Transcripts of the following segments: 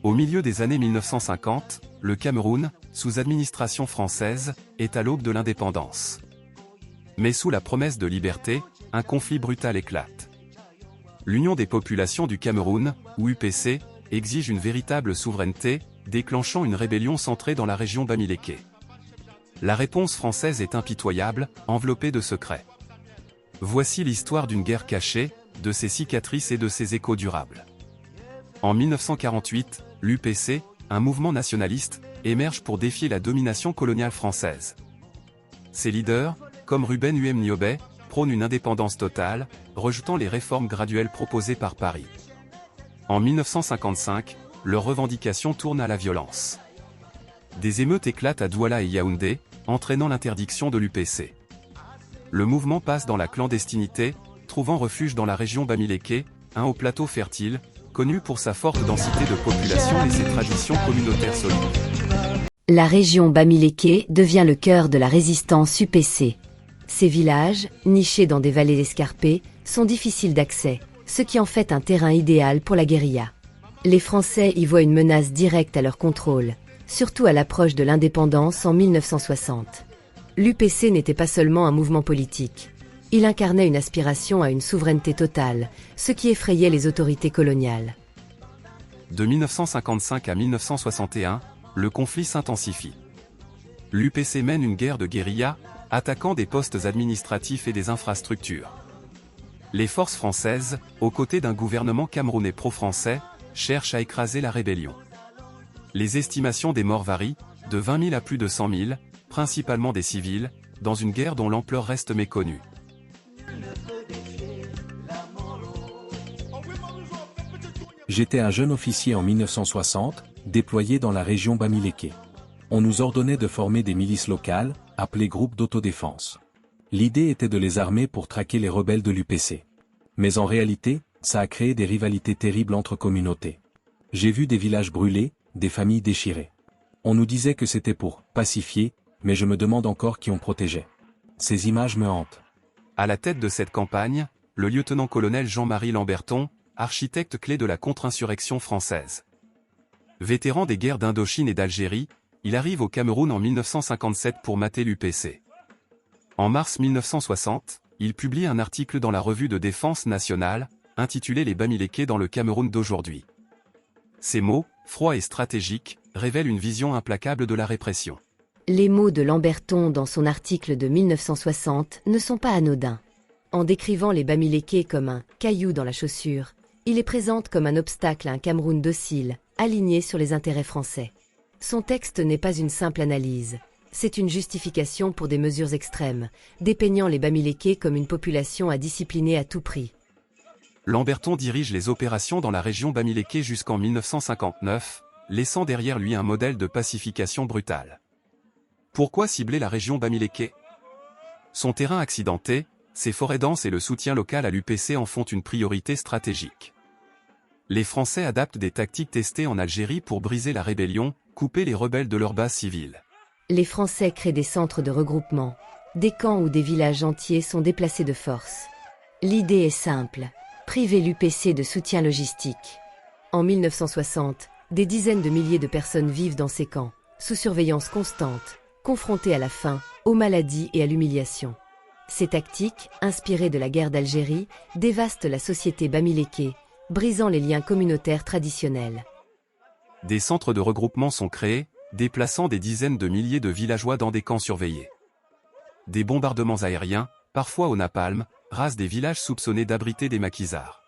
Au milieu des années 1950, le Cameroun, sous administration française, est à l'aube de l'indépendance. Mais sous la promesse de liberté, un conflit brutal éclate. L'Union des populations du Cameroun, ou UPC, exige une véritable souveraineté, déclenchant une rébellion centrée dans la région Bamileke. La réponse française est impitoyable, enveloppée de secrets. Voici l'histoire d'une guerre cachée, de ses cicatrices et de ses échos durables. En 1948, l'UPC, un mouvement nationaliste, émerge pour défier la domination coloniale française. Ses leaders, comme Ruben Niobé, prônent une indépendance totale, rejetant les réformes graduelles proposées par Paris. En 1955, leurs revendications tournent à la violence. Des émeutes éclatent à Douala et Yaoundé, entraînant l'interdiction de l'UPC. Le mouvement passe dans la clandestinité, trouvant refuge dans la région Bamileke, un haut plateau fertile, connu pour sa forte densité de population et ses traditions communautaires solides. La région Bamileke devient le cœur de la résistance UPC. Ces villages, nichés dans des vallées escarpées, sont difficiles d'accès, ce qui en fait un terrain idéal pour la guérilla. Les Français y voient une menace directe à leur contrôle, surtout à l'approche de l'indépendance en 1960. L'UPC n'était pas seulement un mouvement politique. Il incarnait une aspiration à une souveraineté totale, ce qui effrayait les autorités coloniales. De 1955 à 1961, le conflit s'intensifie. L'UPC mène une guerre de guérilla, attaquant des postes administratifs et des infrastructures. Les forces françaises, aux côtés d'un gouvernement camerounais pro-français, cherchent à écraser la rébellion. Les estimations des morts varient, de 20 000 à plus de 100 000, principalement des civils, dans une guerre dont l'ampleur reste méconnue. J'étais un jeune officier en 1960, déployé dans la région Bamileke. On nous ordonnait de former des milices locales, appelées groupes d'autodéfense. L'idée était de les armer pour traquer les rebelles de l'UPC. Mais en réalité, ça a créé des rivalités terribles entre communautés. J'ai vu des villages brûlés, des familles déchirées. On nous disait que c'était pour pacifier, mais je me demande encore qui on protégeait. Ces images me hantent. À la tête de cette campagne, le lieutenant-colonel Jean-Marie Lamberton, architecte clé de la contre-insurrection française. Vétéran des guerres d'Indochine et d'Algérie, il arrive au Cameroun en 1957 pour mater l'UPC. En mars 1960, il publie un article dans la revue de défense nationale, intitulé « Les Bamileke dans le Cameroun d'aujourd'hui ». Ces mots, froids et stratégiques, révèlent une vision implacable de la répression. Les mots de Lamberton dans son article de 1960 ne sont pas anodins. En décrivant les Bamileke comme un « caillou dans la chaussure », il les présente comme un obstacle à un Cameroun docile, aligné sur les intérêts français. Son texte n'est pas une simple analyse. C'est une justification pour des mesures extrêmes, dépeignant les Bamileke comme une population à discipliner à tout prix. Lamberton dirige les opérations dans la région Bamileke jusqu'en 1959, laissant derrière lui un modèle de pacification brutale. Pourquoi cibler la région Bamileke? Son terrain accidenté, ses forêts denses et le soutien local à l'UPC en font une priorité stratégique. Les Français adaptent des tactiques testées en Algérie pour briser la rébellion, couper les rebelles de leur base civile. Les Français créent des centres de regroupement, des camps où des villages entiers sont déplacés de force. L'idée est simple, priver l'UPC de soutien logistique. En 1960, des dizaines de milliers de personnes vivent dans ces camps, sous surveillance constante, confrontées à la faim, aux maladies et à l'humiliation. Ces tactiques, inspirées de la guerre d'Algérie, dévastent la société Bamileke, brisant les liens communautaires traditionnels. Des centres de regroupement sont créés, déplaçant des dizaines de milliers de villageois dans des camps surveillés. Des bombardements aériens, parfois au napalm, rasent des villages soupçonnés d'abriter des maquisards.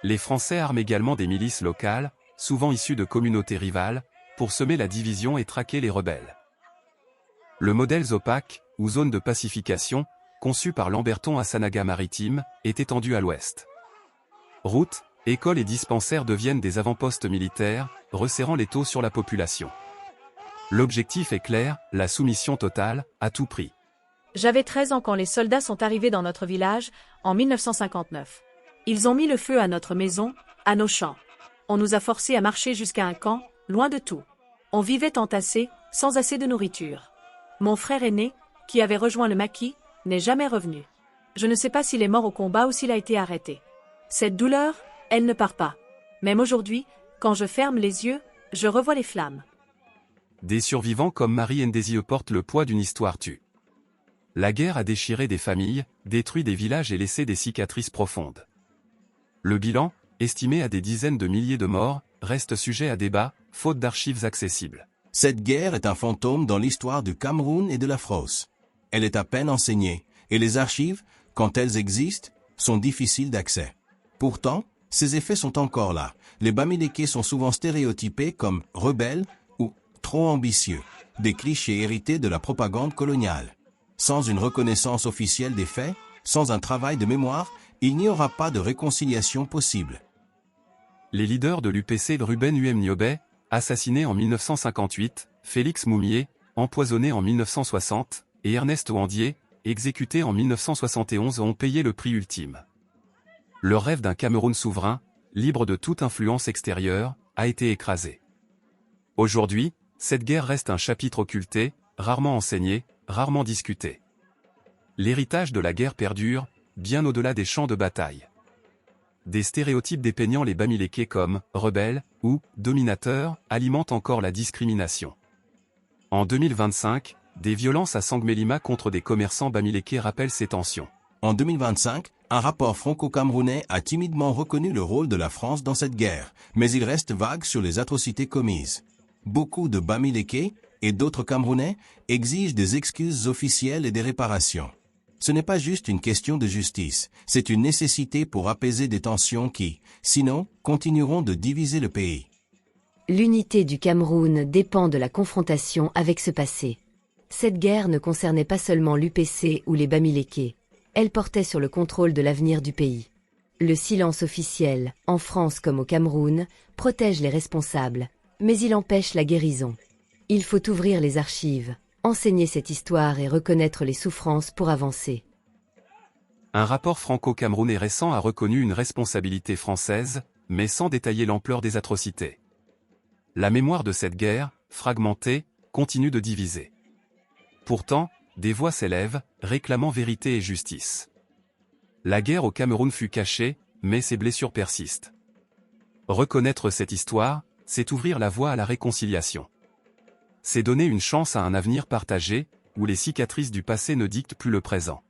Les Français arment également des milices locales, souvent issues de communautés rivales, pour semer la division et traquer les rebelles. Le modèle ZOPAC, ou zone de pacification, conçu par Lamberton à Sanaga-Maritime, est étendu à l'ouest. Routes, écoles et dispensaires deviennent des avant-postes militaires, resserrant l'étau sur la population. L'objectif est clair, la soumission totale, à tout prix. J'avais 13 ans quand les soldats sont arrivés dans notre village, en 1959. Ils ont mis le feu à notre maison, à nos champs. On nous a forcés à marcher jusqu'à un camp, loin de tout. On vivait entassés, sans assez de nourriture. Mon frère aîné, qui avait rejoint le maquis, n'est jamais revenu. Je ne sais pas s'il est mort au combat ou s'il a été arrêté. Cette douleur, elle ne part pas. Même aujourd'hui, Quand je ferme les yeux, je revois les flammes. Des survivants comme Marie Ndézieux portent le poids d'une histoire tue. La guerre a déchiré des familles, détruit des villages et laissé des cicatrices profondes. Le bilan, estimé à des dizaines de milliers de morts, reste sujet à débat, faute d'archives accessibles. Cette guerre est un fantôme dans l'histoire du Cameroun et de la France. Elle est à peine enseignée, et les archives, quand elles existent, sont difficiles d'accès. Pourtant, ces effets sont encore là. Les Bamileke sont souvent stéréotypés comme rebelles ou trop ambitieux, des clichés hérités de la propagande coloniale. Sans une reconnaissance officielle des faits, sans un travail de mémoire, il n'y aura pas de réconciliation possible. Les leaders de l'UPC Ruben Niobé, assassiné en 1958, Félix Moumié, empoisonné en 1960, et Ernest Ouandié, exécuté en 1971 ont payé le prix ultime. Leur rêve d'un Cameroun souverain, libre de toute influence extérieure, a été écrasé. Aujourd'hui, cette guerre reste un chapitre occulté, rarement enseigné, rarement discuté. L'héritage de la guerre perdure, bien au-delà des champs de bataille. Des stéréotypes dépeignant les Bamileke comme « rebelles » ou « dominateurs » alimentent encore la discrimination. En 2025, des violences à Sangmelima contre des commerçants Bamileke rappellent ces tensions. En 2025, un rapport franco-camerounais a timidement reconnu le rôle de la France dans cette guerre, mais il reste vague sur les atrocités commises. Beaucoup de Bamileke et d'autres Camerounais exigent des excuses officielles et des réparations. Ce n'est pas juste une question de justice, c'est une nécessité pour apaiser des tensions qui, sinon, continueront de diviser le pays. L'unité du Cameroun dépend de la confrontation avec ce passé. Cette guerre ne concernait pas seulement l'UPC ou les Bamileke, elle portait sur le contrôle de l'avenir du pays. Le silence officiel, en France comme au Cameroun, protège les responsables, mais il empêche la guérison. Il faut ouvrir les archives, enseigner cette histoire et reconnaître les souffrances pour avancer. Un rapport franco-camerounais récent a reconnu une responsabilité française, mais sans détailler l'ampleur des atrocités. La mémoire de cette guerre, fragmentée, continue de diviser. Pourtant, des voix s'élèvent, réclamant vérité et justice. La guerre au Cameroun fut cachée, mais ses blessures persistent. Reconnaître cette histoire, c'est ouvrir la voie à la réconciliation. C'est donner une chance à un avenir partagé, où les cicatrices du passé ne dictent plus le présent.